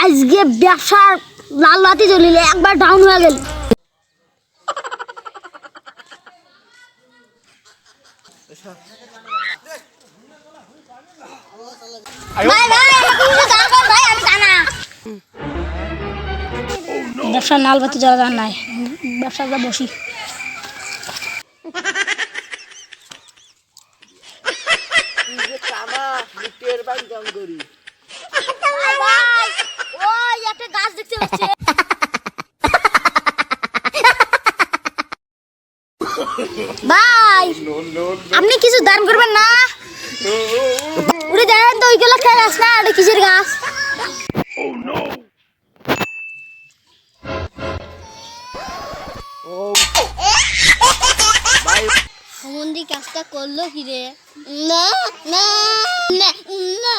আজকে ব্যবসার লাল বাতি জ্বলিলে একবার ডাউন হয়ে গেল। ব্যবসার লাল বাতি জ্বলা নাই, ব্যবসাটা বসি। একটা গাছ দেখতে পাচ্ছি। ভাই আপনি কিছু দান করবেন না? উড়ে দেখেন তো ওইগুলো খেয়ে গাছ না, এটা কিসের গাছ? সমন্ধি কাজটা করলো কি রে? না না না না